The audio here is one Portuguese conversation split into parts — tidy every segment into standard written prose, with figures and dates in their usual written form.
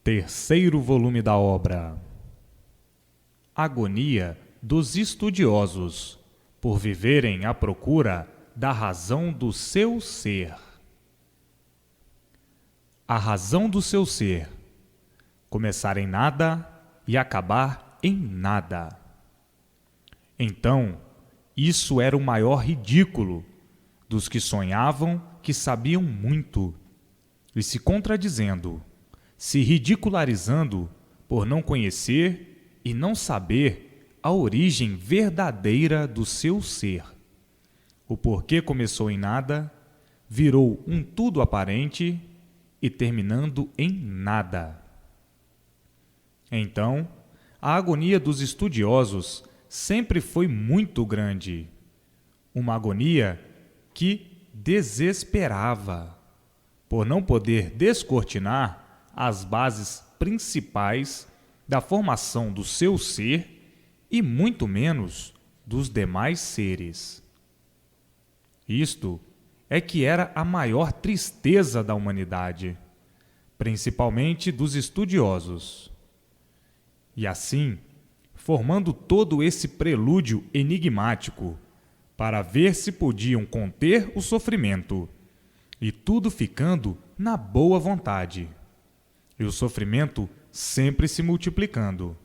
Terceiro volume da obra. Agonia dos estudiosos, por viverem à procura da razão do seu ser. A razão do seu ser: começar em nada e acabar em nada. Então, isso era o maior ridículo dos que sonhavam que sabiam muito, e se contradizendo, se ridicularizando por não conhecer e não saber a origem verdadeira do seu ser. O porquê começou em nada, virou um tudo aparente e terminando em nada. Então, a agonia dos estudiosos sempre foi muito grande. Uma agonia que desesperava, por não poder descortinar as bases principais da formação do seu ser e muito menos dos demais seres. Isto é que era a maior tristeza da humanidade, principalmente dos estudiosos. E assim, formando todo esse prelúdio enigmático para ver se podiam conter o sofrimento, e tudo ficando na boa vontade, e o sofrimento sempre se multiplicando,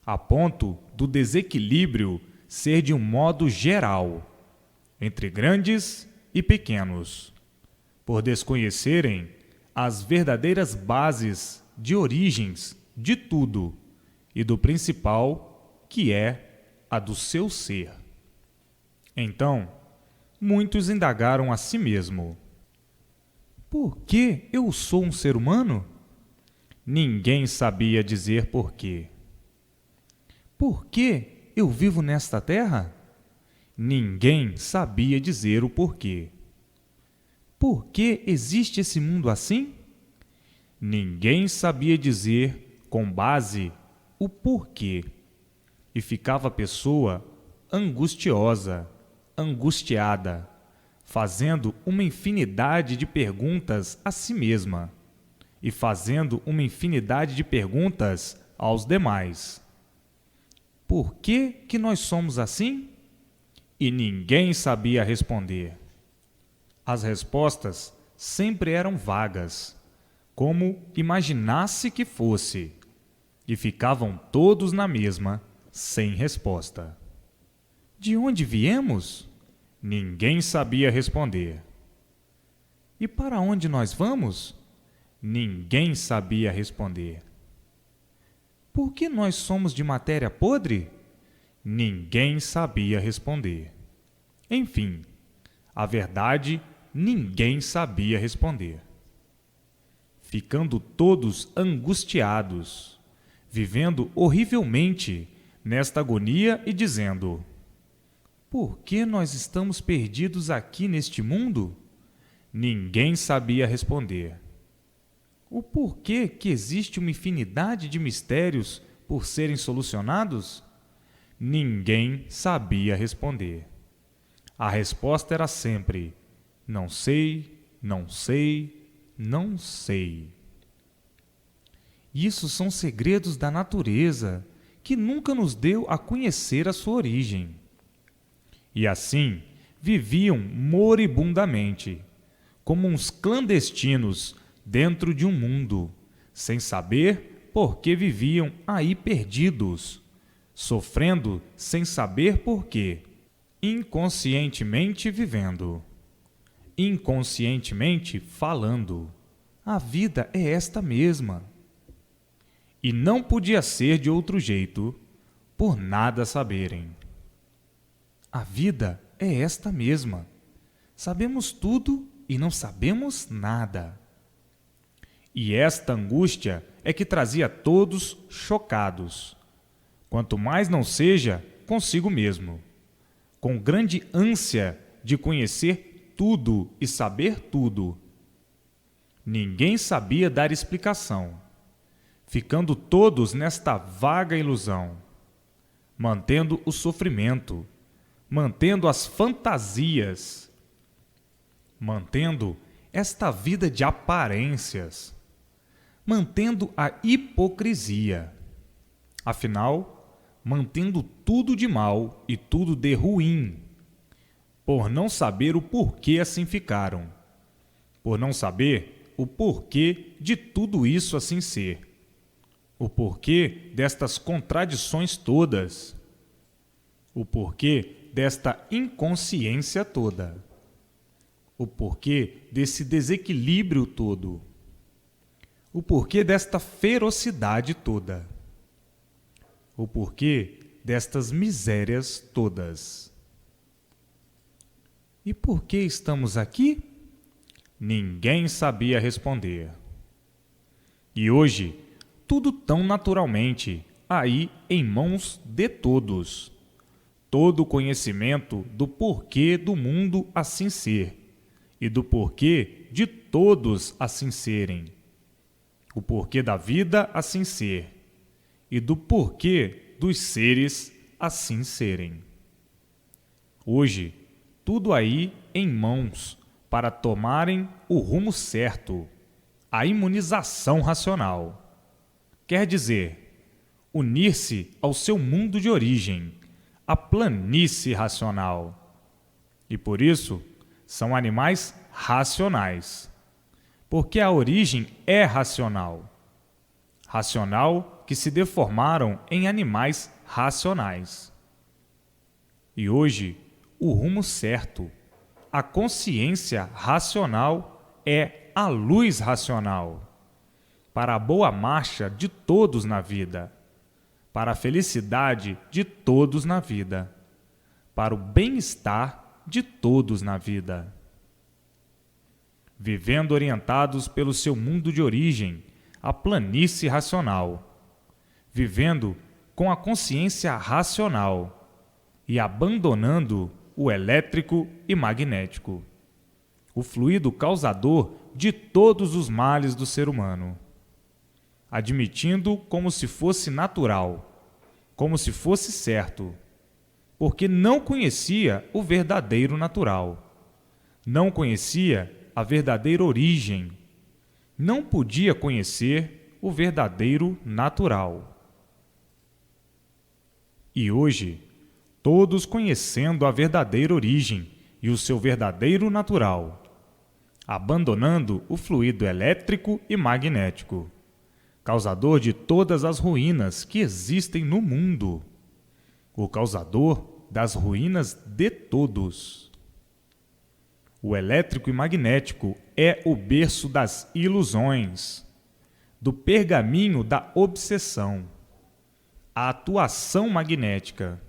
a ponto do desequilíbrio ser de um modo geral, entre grandes e pequenos, por desconhecerem as verdadeiras bases de origens de tudo e do principal, que é a do seu ser. Então, muitos indagaram a si mesmo: por que eu sou um ser humano? Ninguém sabia dizer por quê. Por que eu vivo nesta terra? Ninguém sabia dizer o porquê. Por que existe esse mundo assim? Ninguém sabia dizer com base o porquê. E ficava a pessoa angustiosa, angustiada, fazendo uma infinidade de perguntas a si mesma e fazendo uma infinidade de perguntas aos demais. Por que nós somos assim? E ninguém sabia responder. As respostas sempre eram vagas, como imaginasse que fosse, e ficavam todos na mesma, sem resposta. De onde viemos? Ninguém sabia responder. E para onde nós vamos? Ninguém sabia responder. Por que nós somos de matéria podre? Ninguém sabia responder. Enfim, a verdade, ninguém sabia responder. Ficando todos angustiados, vivendo horrivelmente nesta agonia e dizendo: por que nós estamos perdidos aqui neste mundo? Ninguém sabia responder. O porquê que existe uma infinidade de mistérios por serem solucionados? Ninguém sabia responder. A resposta era sempre: não sei, não sei, não sei. Isso são segredos da natureza que nunca nos deu a conhecer a sua origem. E assim viviam moribundamente, como uns clandestinos dentro de um mundo, sem saber por que viviam aí perdidos, sofrendo sem saber por quê, inconscientemente vivendo, inconscientemente falando. A vida é esta mesma. E não podia ser de outro jeito, por nada saberem. A vida é esta mesma. Sabemos tudo e não sabemos nada. E esta angústia é que trazia todos chocados, quanto mais não seja consigo mesmo, com grande ânsia de conhecer tudo e saber tudo. Ninguém sabia dar explicação, ficando todos nesta vaga ilusão, mantendo o sofrimento, mantendo as fantasias, mantendo esta vida de aparências, mantendo a hipocrisia. Afinal, mantendo tudo de mal e tudo de ruim, por não saber o porquê assim ficaram, por não saber o porquê de tudo isso assim ser, o porquê destas contradições todas, o porquê desta inconsciência toda, o porquê desse desequilíbrio todo, o porquê desta ferocidade toda, o porquê destas misérias todas. E por que estamos aqui? Ninguém sabia responder. E hoje, tudo tão naturalmente, aí em mãos de todos. Todo o conhecimento do porquê do mundo assim ser e do porquê de todos assim serem. O porquê da vida assim ser e do porquê dos seres assim serem. Hoje, tudo aí em mãos para tomarem o rumo certo, a imunização racional. Quer dizer, unir-se ao seu mundo de origem, a planície racional. E por isso, são animais racionais. Porque a origem é racional. Racional que se deformaram em animais racionais. E hoje, o rumo certo, a consciência racional é a luz racional, para a boa marcha de todos na vida, para a felicidade de todos na vida, para o bem-estar de todos na vida. Vivendo orientados pelo seu mundo de origem, a planície racional, vivendo com a consciência racional e abandonando o elétrico e magnético, o fluido causador de todos os males do ser humano, admitindo como se fosse natural, como se fosse certo, porque não conhecia o verdadeiro natural, não conhecia a verdadeira origem, não podia conhecer o verdadeiro natural. E hoje, todos conhecendo a verdadeira origem e o seu verdadeiro natural, abandonando o fluido elétrico e magnético, causador de todas as ruínas que existem no mundo, o causador das ruínas de todos. O elétrico e magnético é o berço das ilusões, do pergaminho da obsessão, a atuação magnética,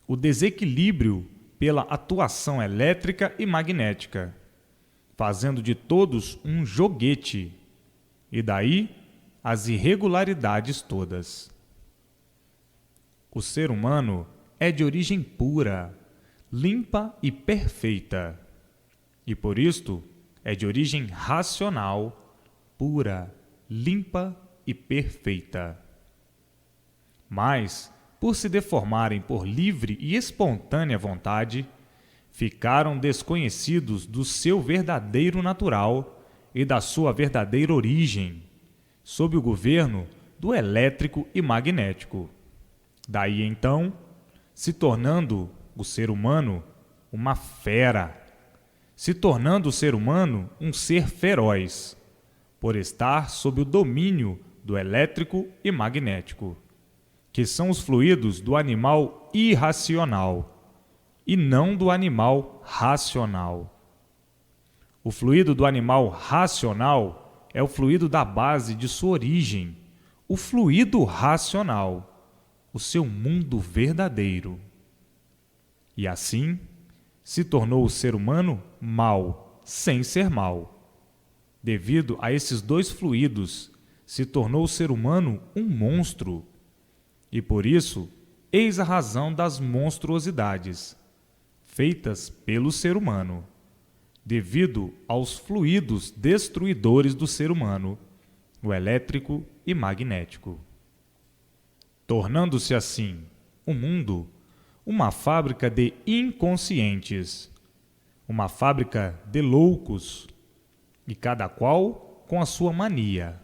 o desequilíbrio pela atuação elétrica e magnética, fazendo de todos um joguete, e daí as irregularidades todas. O ser humano é de origem pura, limpa e perfeita, e por isto é de origem racional, pura, limpa e perfeita. Mas, por se deformarem por livre e espontânea vontade, ficaram desconhecidos do seu verdadeiro natural e da sua verdadeira origem, sob o governo do elétrico e magnético. Daí então, se tornando o ser humano uma fera, se tornando o ser humano um ser feroz, por estar sob o domínio do elétrico e magnético, que são os fluidos do animal irracional e não do animal racional. O fluido do animal racional é o fluido da base de sua origem, o fluido racional, o seu mundo verdadeiro. E assim, se tornou o ser humano mau, sem ser mau. Devido a esses dois fluidos, se tornou o ser humano um monstro. E por isso, eis a razão das monstruosidades, feitas pelo ser humano, devido aos fluidos destruidores do ser humano, o elétrico e magnético. Tornando-se assim, o mundo uma fábrica de inconscientes, uma fábrica de loucos, e cada qual com a sua mania,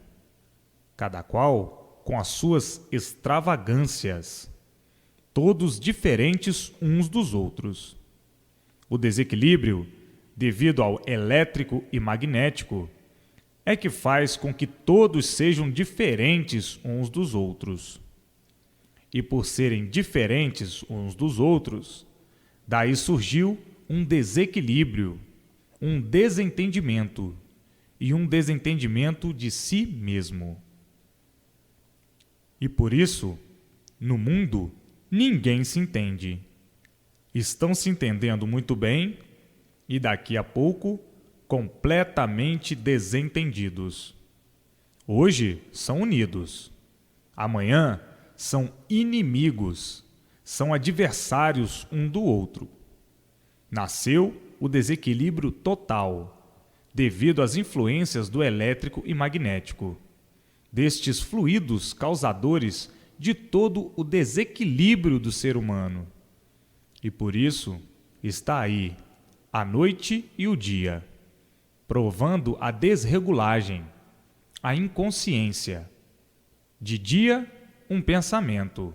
cada qual com as suas extravagâncias, todos diferentes uns dos outros. O desequilíbrio, devido ao elétrico e magnético, é que faz com que todos sejam diferentes uns dos outros. E por serem diferentes uns dos outros, daí surgiu um desequilíbrio, um desentendimento e um desentendimento de si mesmo. E por isso, no mundo, ninguém se entende. Estão se entendendo muito bem e daqui a pouco completamente desentendidos. Hoje são unidos, amanhã são inimigos, são adversários um do outro. Nasceu o desequilíbrio total, devido às influências do elétrico e magnético, destes fluidos causadores de todo o desequilíbrio do ser humano. E por isso está aí a noite e o dia, provando a desregulagem, a inconsciência. De dia, um pensamento.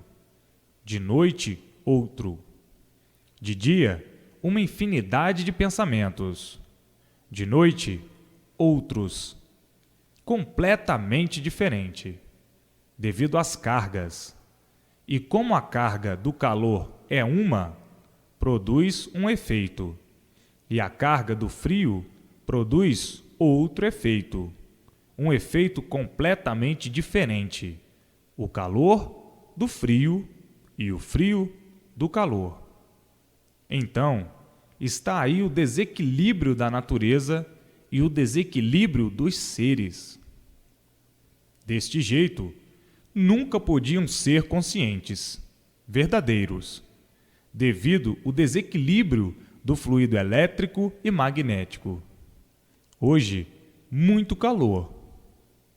De noite, outro. De dia, uma infinidade de pensamentos. De noite, outros. Completamente diferente, devido às cargas. E como a carga do calor é uma, produz um efeito. E a carga do frio produz outro efeito. Um efeito completamente diferente. O calor do frio e o frio do calor. Então, está aí o desequilíbrio da natureza e o desequilíbrio dos seres. Deste jeito, nunca podiam ser conscientes, verdadeiros, devido ao desequilíbrio do fluido elétrico e magnético. Hoje, muito calor.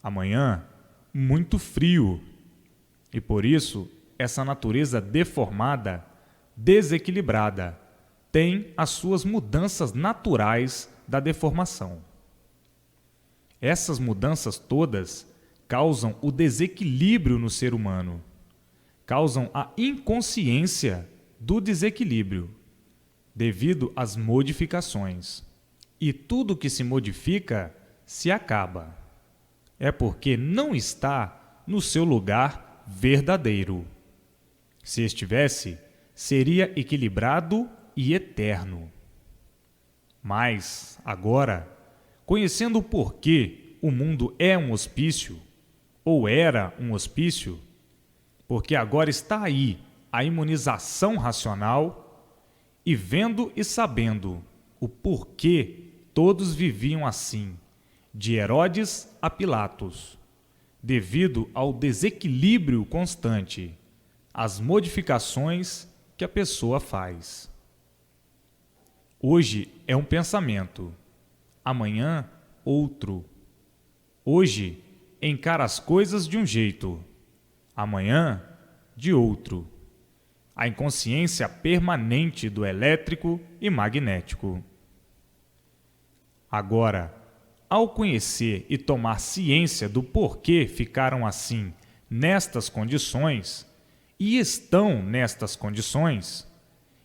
Amanhã, muito frio. E por isso, essa natureza deformada, desequilibrada, tem as suas mudanças naturais da deformação. Essas mudanças todas causam o desequilíbrio no ser humano, causam a inconsciência do desequilíbrio, devido às modificações. E tudo que se modifica se acaba. É porque não está no seu lugar verdadeiro. Se estivesse, seria equilibrado e eterno. Mas, agora, conhecendo o porquê o mundo é um hospício, ou era um hospício, porque agora está aí a imunização racional, e vendo e sabendo o porquê todos viviam assim, de Herodes a Pilatos, devido ao desequilíbrio constante, às modificações que a pessoa faz. Hoje é um pensamento, amanhã outro. Hoje encara as coisas de um jeito, amanhã de outro. A inconsciência permanente do elétrico e magnético. Agora, ao conhecer e tomar ciência do porquê ficaram assim, nestas condições, e estão nestas condições,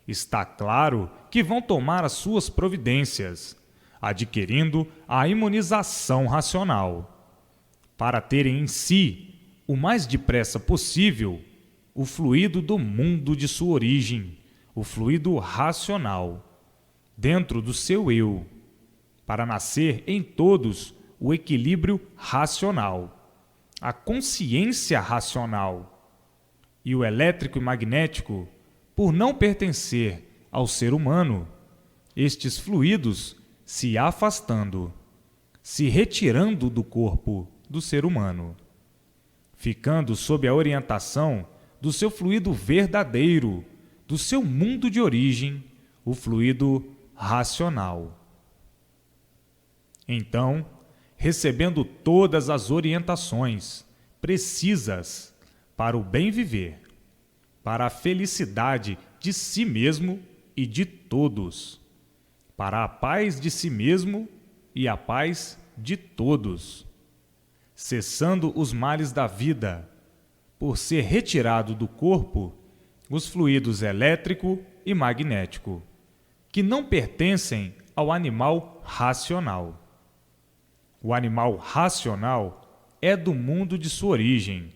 está claro que vão tomar as suas providências, adquirindo a imunização racional, para terem em si, o mais depressa possível, o fluido do mundo de sua origem, o fluido racional, dentro do seu eu, para nascer em todos o equilíbrio racional, a consciência racional. E o elétrico e magnético, por não pertencer ao ser humano, estes fluidos se afastando, se retirando do corpo do ser humano, ficando sob a orientação do seu fluido verdadeiro, do seu mundo de origem, o fluido racional. Então, recebendo todas as orientações precisas para o bem viver, para a felicidade de si mesmo e de todos, para a paz de si mesmo e a paz de todos, cessando os males da vida, por ser retirado do corpo os fluidos elétrico e magnético, que não pertencem ao animal racional. O animal racional é do mundo de sua origem,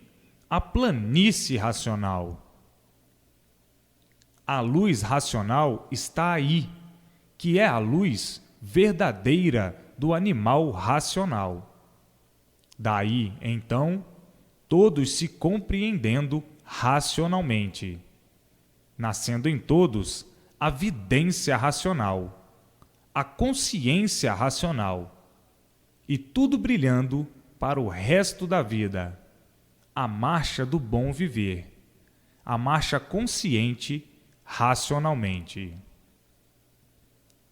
a planície racional. A luz racional está aí, que é a luz verdadeira do animal racional. Daí, então, todos se compreendendo racionalmente, nascendo em todos a vidência racional, a consciência racional, e tudo brilhando para o resto da vida, a marcha do bom viver, a marcha consciente racionalmente.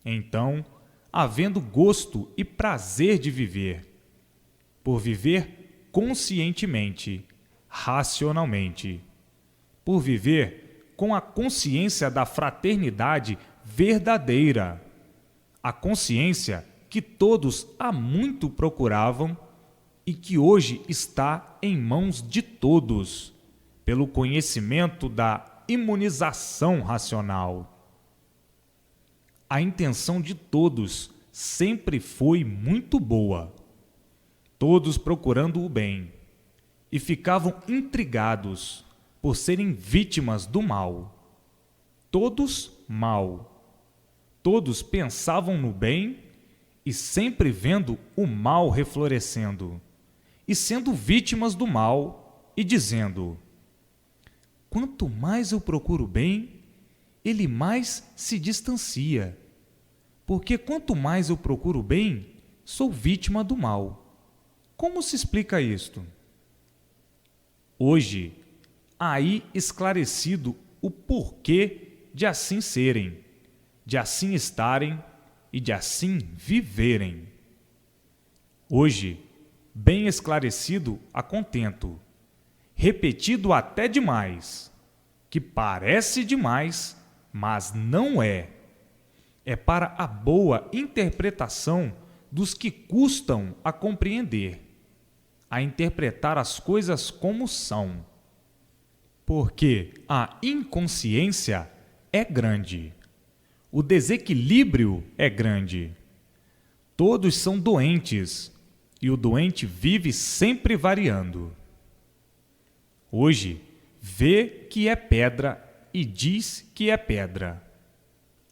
Então, havendo gosto e prazer de viver, por viver conscientemente, racionalmente, por viver com a consciência da fraternidade verdadeira, a consciência que todos há muito procuravam e que hoje está em mãos de todos, pelo conhecimento da imunização racional. A intenção de todos sempre foi muito boa, todos procurando o bem, e ficavam intrigados por serem vítimas do mal. Todos mal. Todos pensavam no bem e sempre vendo o mal reflorescendo, e sendo vítimas do mal e dizendo: quanto mais eu procuro o bem, ele mais se distancia, porque quanto mais eu procuro o bem, sou vítima do mal. Como se explica isto? Hoje, aí esclarecido o porquê de assim serem, de assim estarem e de assim viverem. Hoje, bem esclarecido a contento, repetido até demais, que parece demais, mas não é. É para a boa interpretação dos que custam a compreender, a interpretar as coisas como são. Porque a inconsciência é grande, o desequilíbrio é grande. Todos são doentes, e o doente vive sempre variando. Hoje, vê que é pedra e diz que é pedra.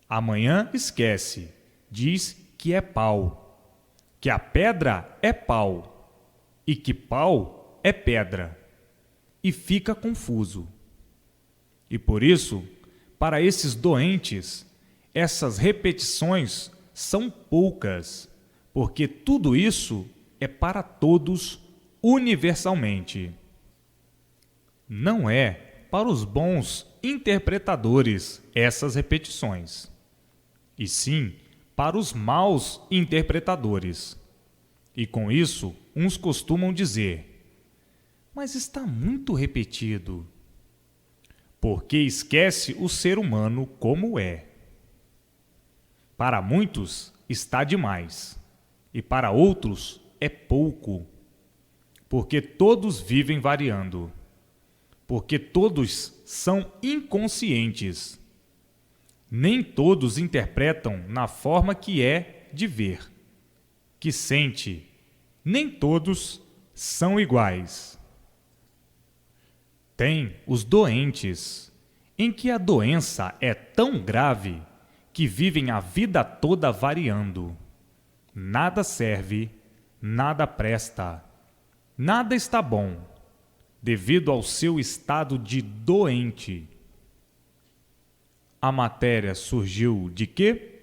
Amanhã esquece, diz que é pau, que a pedra é pau e que pau é pedra, e fica confuso. E por isso, para esses doentes, essas repetições são poucas, porque tudo isso é para todos universalmente. Não é para os bons interpretadores essas repetições, e sim para os maus interpretadores. E com isso, uns costumam dizer: mas está muito repetido, porque esquece o ser humano como é. Para muitos está demais, e para outros é pouco, porque todos vivem variando, porque todos são inconscientes. Nem todos interpretam na forma que é de ver, que sente. Nem todos são iguais. Tem os doentes, em que a doença é tão grave que vivem a vida toda variando. Nada serve, nada presta, nada está bom, devido ao seu estado de doente. A matéria surgiu de quê?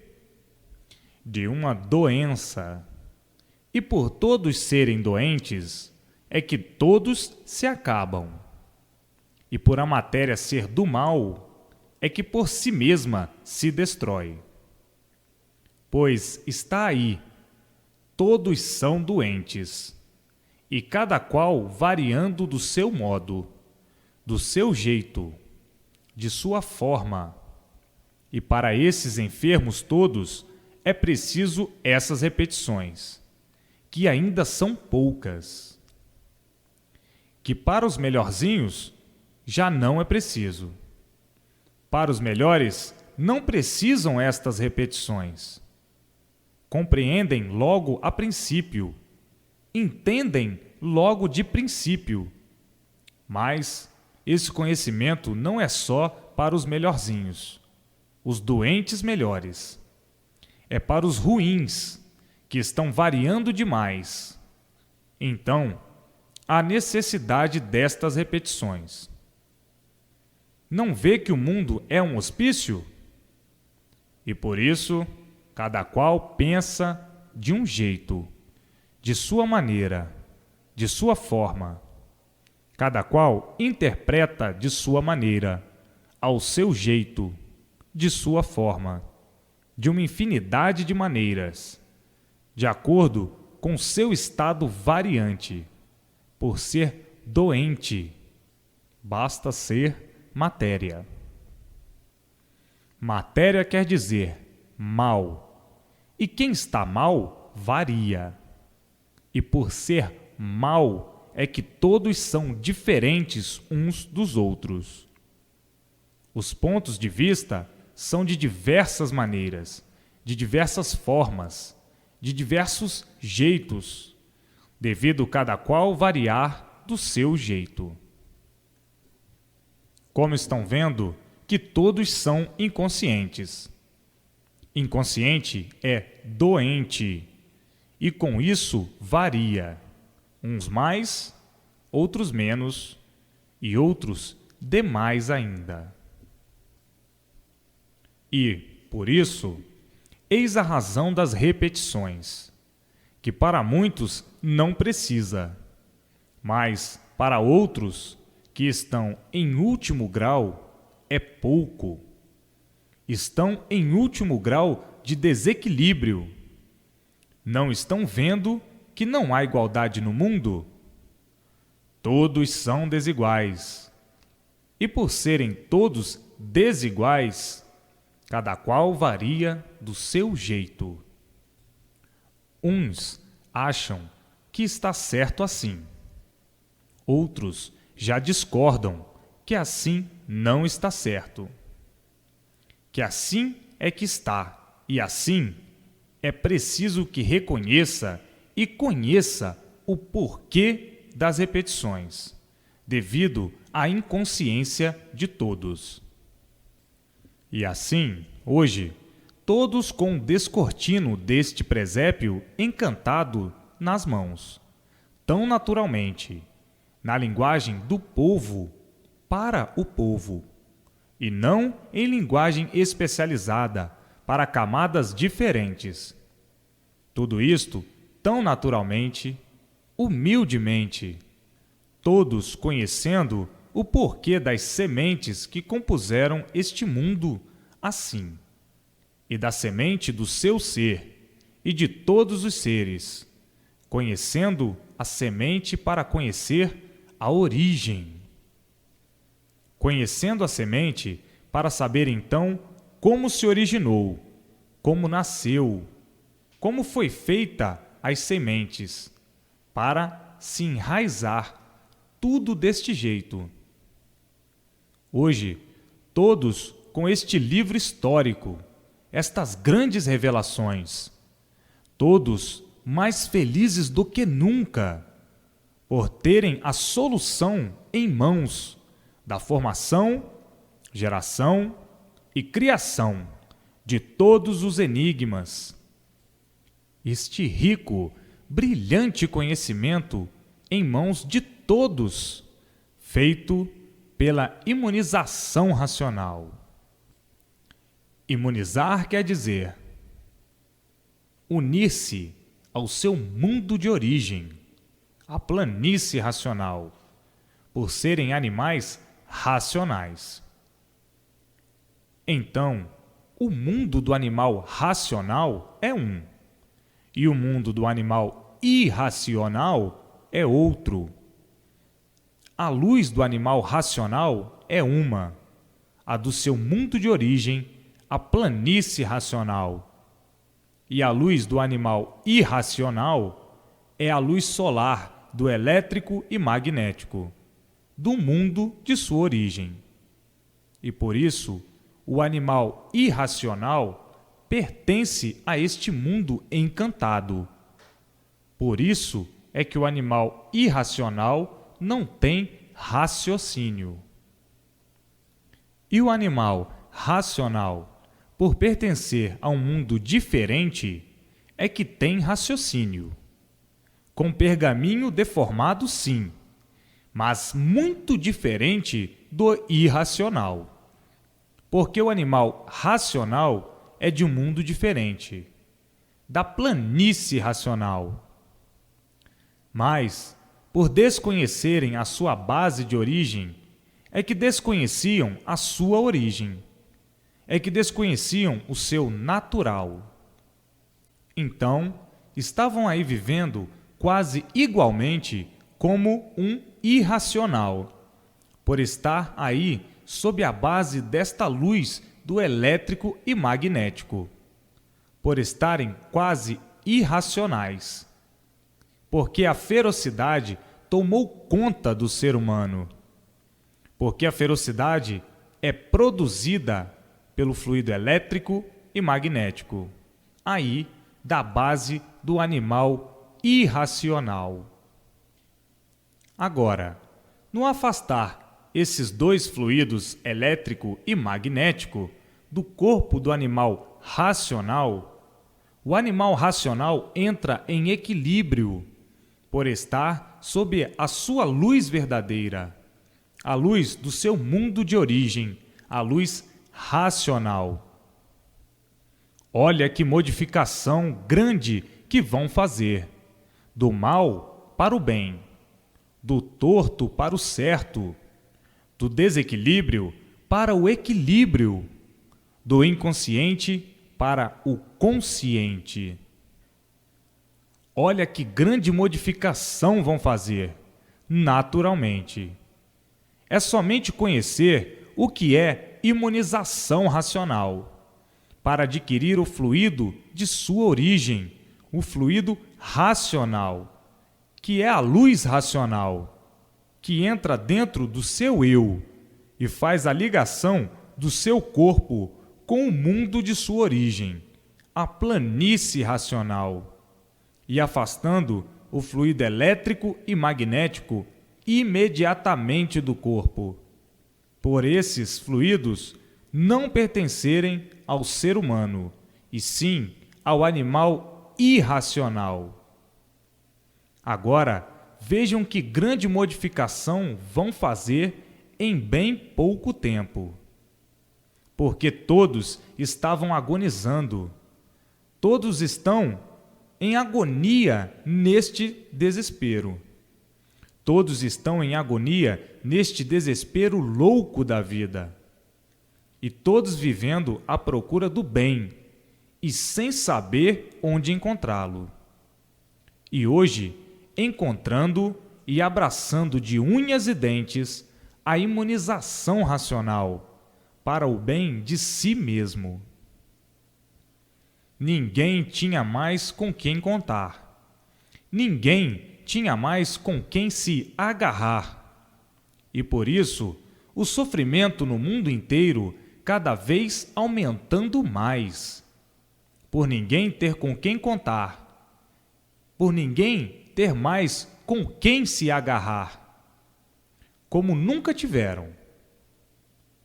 De uma doença. E por todos serem doentes, é que todos se acabam. E por a matéria ser do mal, é que por si mesma se destrói. Pois está aí, todos são doentes, e cada qual variando do seu modo, do seu jeito, de sua forma. E para esses enfermos todos é preciso essas repetições, que ainda são poucas. que para os melhorzinhos já não é preciso. Para os melhores, não precisam estas repetições. Compreendem logo a princípio, entendem logo de princípio. Mas esse conhecimento não é só para os melhorzinhos, os doentes melhores. É para os ruins, que estão variando demais. Então, há necessidade destas repetições. Não vê que o mundo é um hospício? E por isso, cada qual pensa de um jeito, de sua maneira, de sua forma. Cada qual interpreta de sua maneira, ao seu jeito, de sua forma, de uma infinidade de maneiras, de acordo com seu estado variante, por ser doente. Basta ser matéria. Matéria quer dizer mal, e quem está mal varia. E por ser mal é que todos são diferentes uns dos outros. Os pontos de vista são de diversas maneiras, de diversas formas, de diversos jeitos, devido cada qual variar do seu jeito. Como estão vendo que todos são inconscientes. Inconsciente é doente, e com isso varia, uns mais, outros menos, e outros demais ainda. E, por isso, eis a razão das repetições, que para muitos não precisa, mas para outros que estão em último grau é pouco. Estão em último grau de desequilíbrio. Não estão vendo que não há igualdade no mundo? Todos são desiguais. E por serem todos desiguais, cada qual varia do seu jeito. Uns acham que está certo assim. Outros já discordam que assim não está certo. Que assim é que está, e assim é preciso que reconheça e conheça o porquê das repetições, devido à inconsciência de todos. E assim, hoje, todos com o descortino deste presépio encantado nas mãos, tão naturalmente, na linguagem do povo, para o povo, e não em linguagem especializada para camadas diferentes. Tudo isto tão naturalmente, humildemente, todos conhecendo o porquê das sementes que compuseram este mundo assim, e da semente do seu ser e de todos os seres, conhecendo a semente para conhecer a origem. Conhecendo a semente para saber então como se originou, como nasceu, como foi feita as sementes, para se enraizar tudo deste jeito. Hoje, todos com este livro histórico, estas grandes revelações, todos mais felizes do que nunca, por terem a solução em mãos da formação, geração e criação de todos os enigmas. Este rico, brilhante conhecimento em mãos de todos, feito pela imunização racional. Imunizar quer dizer unir-se ao seu mundo de origem, à planície racional, por serem animais racionais. Então, o mundo do animal racional é um, e o mundo do animal irracional é outro. A luz do animal racional é uma, a do seu mundo de origem, a planície racional. E a luz do animal irracional é a luz solar do elétrico e magnético, do mundo de sua origem. E por isso, o animal irracional pertence a este mundo encantado. Por isso é que o animal irracional não tem raciocínio. E o animal racional, por pertencer a um mundo diferente, é que tem raciocínio. Com pergaminho deformado, sim, mas muito diferente do irracional. Porque o animal racional é de um mundo diferente, da planície racional. Mas, por desconhecerem a sua base de origem, é que desconheciam a sua origem, é que desconheciam o seu natural. Então, estavam aí vivendo quase igualmente como um irracional, por estar aí sob a base desta luz do elétrico e magnético, por estarem quase irracionais, porque a ferocidade tomou conta do ser humano, porque a ferocidade é produzida pelo fluido elétrico e magnético, aí da base do animal irracional. Agora, no afastar esses dois fluidos, elétrico e magnético, do corpo do animal racional, o animal racional entra em equilíbrio, por estar sob a sua luz verdadeira, a luz do seu mundo de origem, a luz racional. Olha que modificação grande que vão fazer, do mal para o bem, do torto para o certo, do desequilíbrio para o equilíbrio, do inconsciente para o consciente. Olha que grande modificação vão fazer, naturalmente. É somente conhecer o que é imunização racional, para adquirir o fluido de sua origem, o fluido racional, que é a luz racional, que entra dentro do seu eu e faz a ligação do seu corpo com o mundo de sua origem, a planície racional, e afastando o fluido elétrico e magnético imediatamente do corpo, por esses fluidos não pertencerem ao ser humano, e sim ao animal irracional. Agora, vejam que grande modificação vão fazer em bem pouco tempo. Porque todos estavam agonizando, todos estão em agonia neste desespero. Todos estão em agonia neste desespero louco da vida. E todos vivendo à procura do bem e sem saber onde encontrá-lo. E hoje, encontrando e abraçando de unhas e dentes a imunização racional para o bem de si mesmo. Ninguém tinha mais com quem contar. Ninguém tinha mais com quem se agarrar. E por isso, o sofrimento no mundo inteiro cada vez aumentando mais. Por ninguém ter com quem contar. Por ninguém ter mais com quem se agarrar. Como nunca tiveram.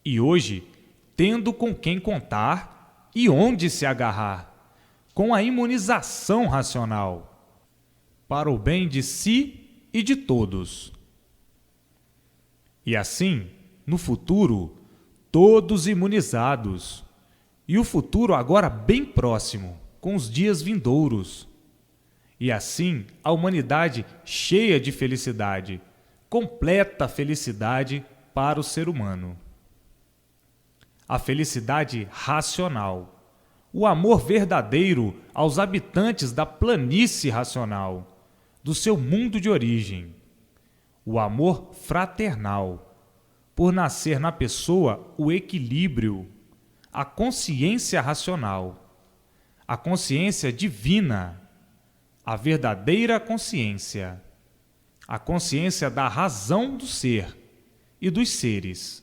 E hoje, tendo com quem contar e onde se agarrar. Com a imunização racional, para o bem de si e de todos. E assim, no futuro, todos imunizados, e o futuro agora bem próximo, com os dias vindouros. E assim, a humanidade cheia de felicidade, completa felicidade para o ser humano. A felicidade racional, o amor verdadeiro aos habitantes da planície racional, do seu mundo de origem. O amor fraternal, por nascer na pessoa o equilíbrio, a consciência racional, a consciência divina, a verdadeira consciência, a consciência da razão do ser, e dos seres,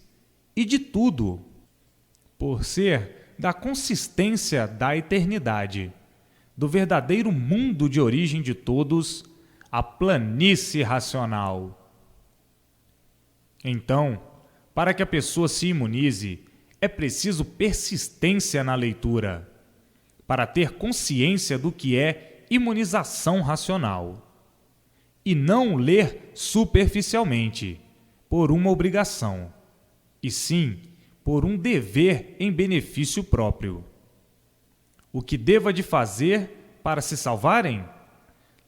e de tudo, por ser da consistência da eternidade, do verdadeiro mundo de origem de todos, a planície racional. Então, para que a pessoa se imunize, é preciso persistência na leitura, para ter consciência do que é imunização racional. E não ler superficialmente, por uma obrigação, e sim por um dever em benefício próprio. O que deva de fazer para se salvarem?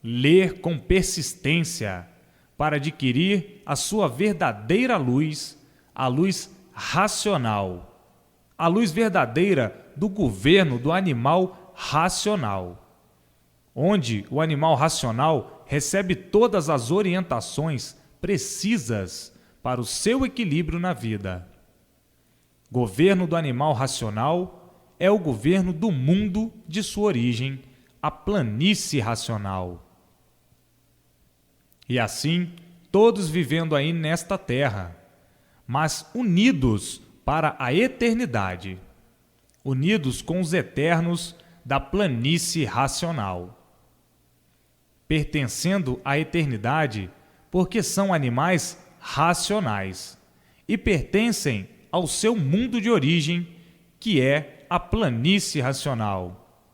Ler com persistência, para adquirir a sua verdadeira luz, a luz racional, a luz verdadeira do governo do animal racional, onde o animal racional recebe todas as orientações precisas para o seu equilíbrio na vida. Governo do animal racional é o governo do mundo de sua origem, a planície racional. E assim, todos vivendo aí nesta terra, mas unidos para a eternidade, unidos com os eternos da planície racional. Pertencendo à eternidade, porque são animais racionais e pertencem ao seu mundo de origem, que é a planície racional,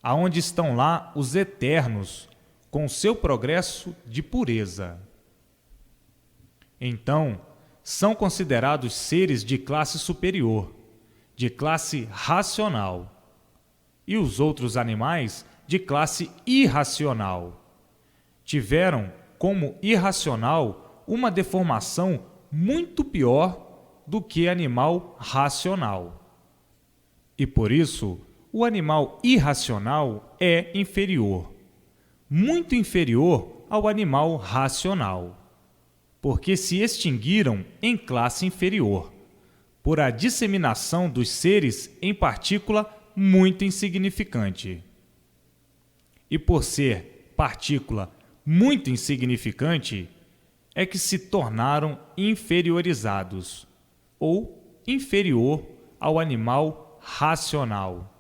aonde estão lá os eternos, com seu progresso de pureza. Então, são considerados seres de classe superior, de classe racional, e os outros animais de classe irracional. Tiveram como irracional uma deformação muito pior do que animal racional. E por isso, o animal irracional é inferior, muito inferior ao animal racional, porque se extinguiram em classe inferior, por a disseminação dos seres em partícula muito insignificante. E por ser partícula muito insignificante, é que se tornaram inferiorizados, ou inferior ao animal racional.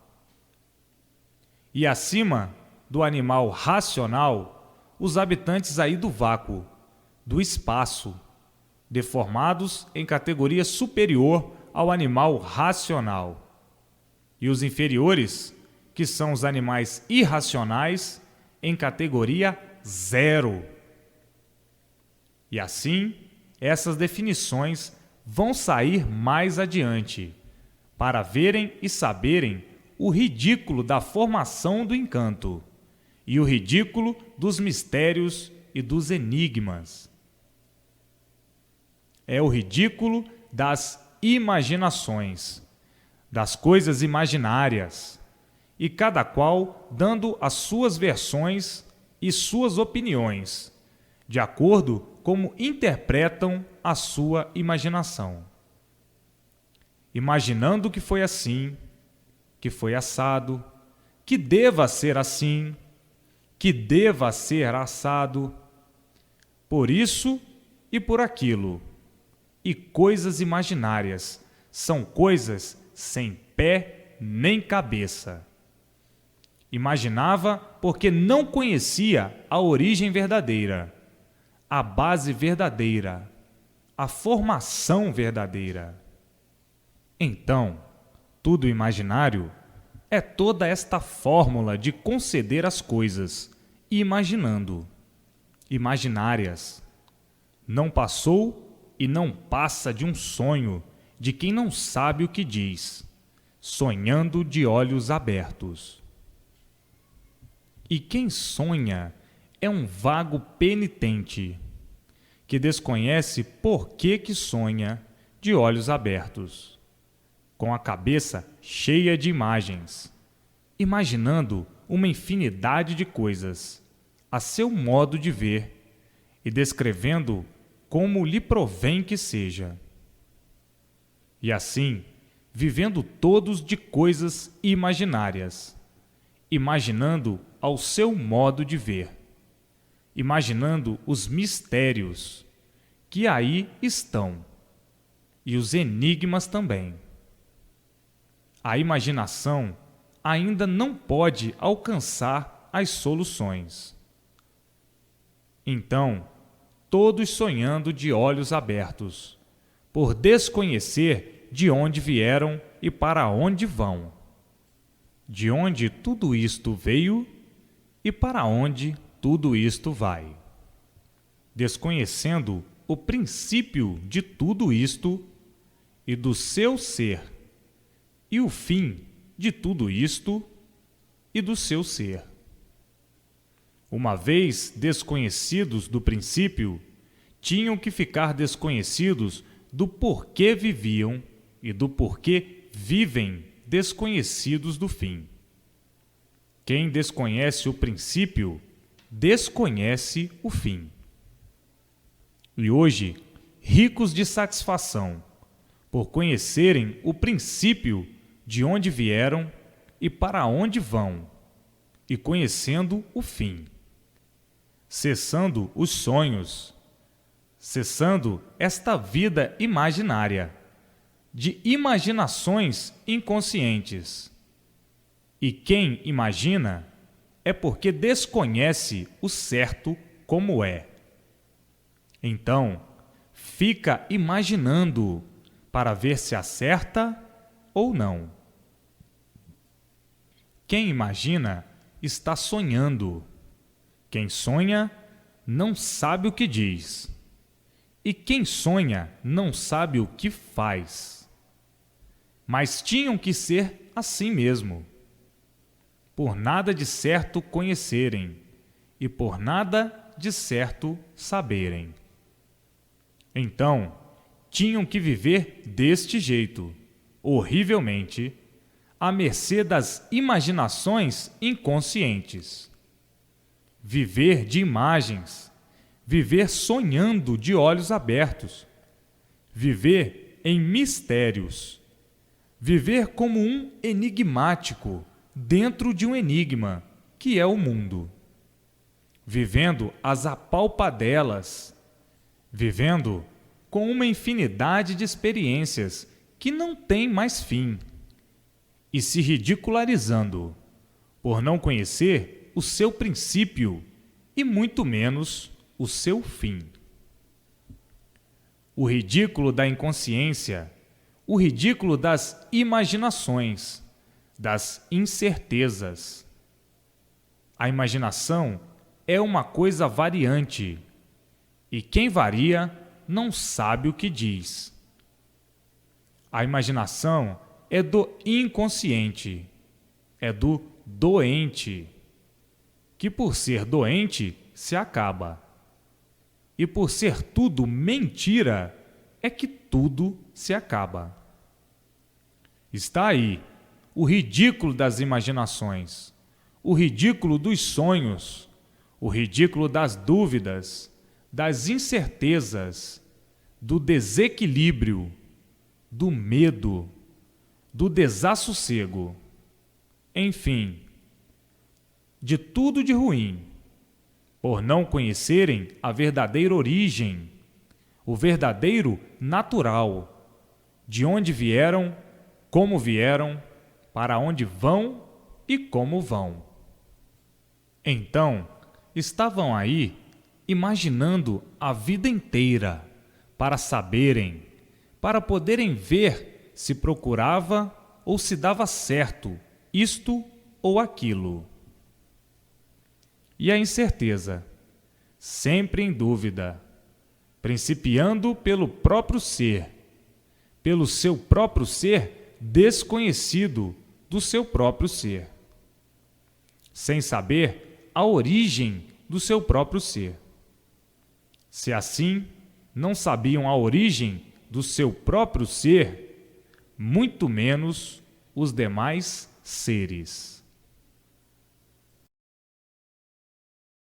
E acima do animal racional, os habitantes aí do vácuo, do espaço, deformados em categoria superior ao animal racional. E os inferiores, que são os animais irracionais, em categoria 0. E assim, essas definições vão sair mais adiante, para verem e saberem o ridículo da formação do encanto e o ridículo dos mistérios e dos enigmas. É o ridículo das imaginações, das coisas imaginárias, e cada qual dando as suas versões e suas opiniões, de acordo como interpretam a sua imaginação. Imaginando que foi assim, que foi assado, que deva ser assim, que deva ser assado, por isso e por aquilo. E coisas imaginárias são coisas sem pé nem cabeça. Imaginava porque não conhecia a origem verdadeira, a base verdadeira, a formação verdadeira. Então, tudo imaginário é toda esta fórmula de conceder as coisas, imaginando, imaginárias. Não passou e não passa de um sonho de quem não sabe o que diz, sonhando de olhos abertos. E quem sonha é um vago penitente, que desconhece por que sonha de olhos abertos, com a cabeça cheia de imagens, imaginando uma infinidade de coisas, a seu modo de ver, e descrevendo como lhe provém que seja. E assim, vivendo todos de coisas imaginárias, imaginando ao seu modo de ver, imaginando os mistérios que aí estão, e os enigmas também. A imaginação ainda não pode alcançar as soluções. Então, todos sonhando de olhos abertos, por desconhecer de onde vieram e para onde vão, de onde tudo isto veio e para onde tudo isto vai, desconhecendo o princípio de tudo isto e do seu ser, e o fim de tudo isto e do seu ser. Uma vez desconhecidos do princípio, tinham que ficar desconhecidos do porquê viviam e do porquê vivem desconhecidos do fim. Quem desconhece o princípio, desconhece o fim. E hoje, ricos de satisfação, por conhecerem o princípio de onde vieram e para onde vão, e conhecendo o fim, cessando os sonhos, cessando esta vida imaginária, de imaginações inconscientes. E quem imagina é porque desconhece o certo como é. Então, fica imaginando para ver se acerta ou não. Quem imagina está sonhando. Quem sonha não sabe o que diz. E quem sonha não sabe o que faz. Mas tinham que ser assim mesmo. Por nada de certo conhecerem, e por nada de certo saberem. Então, tinham que viver deste jeito, horrivelmente, à mercê das imaginações inconscientes. Viver de imagens, viver sonhando de olhos abertos, viver em mistérios, viver como um enigmático dentro de um enigma, que é o mundo, vivendo as apalpadelas, vivendo com uma infinidade de experiências que não têm mais fim, e se ridicularizando por não conhecer o seu princípio e muito menos o seu fim. O ridículo da inconsciência, o ridículo das imaginações, das incertezas. A imaginação é uma coisa variante, e quem varia não sabe o que diz. A imaginação é do inconsciente, é do doente, que por ser doente se acaba. E por ser tudo mentira, é que tudo se acaba. Está aí o ridículo das imaginações, o ridículo dos sonhos, o ridículo das dúvidas, das incertezas, do desequilíbrio, do medo, do desassossego, enfim, de tudo de ruim, por não conhecerem a verdadeira origem, o verdadeiro natural, de onde vieram, como vieram, para onde vão e como vão. Então, estavam aí imaginando a vida inteira para saberem, para poderem ver se procurava ou se dava certo isto ou aquilo. E a incerteza, sempre em dúvida, principiando pelo próprio ser, pelo seu próprio ser desconhecido do seu próprio ser, sem saber a origem do seu próprio ser. Se assim não sabiam a origem do seu próprio ser, muito menos os demais seres.